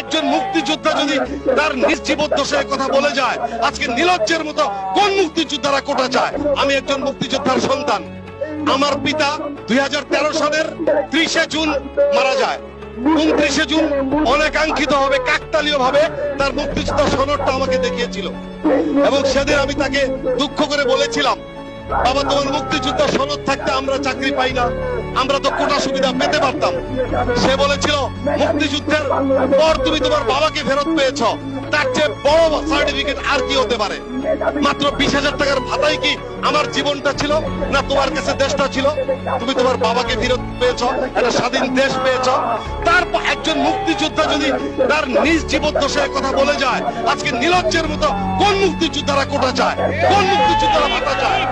একজন মুক্তিযোদ্ধা যদি তার নিজ জীবদ্দশায় কথা বলে যায়, আজকে নির্লজ্জের মতো কোন মুক্তিযোদ্ধারা কোটা চায়? আমি একজন মুক্তিযোদ্ধার সন্তান। আমার পিতা 2013 সালের 30শে জুন মারা যায়। 29শে জুন অনেকাঙ্ক্ষিত ভাবে কাকতালীয় ভাবে তার মুক্তিযোদ্ধা সনদটা আমাকে দেখিয়েছিল এবং সেদিন আমি তাকে দুঃখ করে বলেছিলাম, বাবা তোমার মুক্তিযোদ্ধা সনদ থাকতে আমরা চাকরি পাই না, আমরা তো কোটা সুবিধা পেতে পারতাম। সে বলেছিল মুক্তিযুদ্ধের পর তুমি তোমার বাবাকে ফেরত পেয়েছ, তার চেয়ে বড় সার্টিফিকেট আর কি হতে পারে? মাত্র 20,000 টাকার ভাতাই কি আমার জীবনটা ছিল না তোমার কাছে দেশটা ছিল? তুমি তোমার বাবাকে ফেরত পেয়েছ, একটা স্বাধীন দেশ পেয়েছ। তারপর একজন মুক্তিযোদ্ধা যদি তার নিজ জীবদ্দশায় কথা বলে যায়, আজকে নির্লজ্জের মতো কোন মুক্তিযোদ্ধারা কোটা চায়, কোন মুক্তিযোদ্ধারা ভাতা চায়?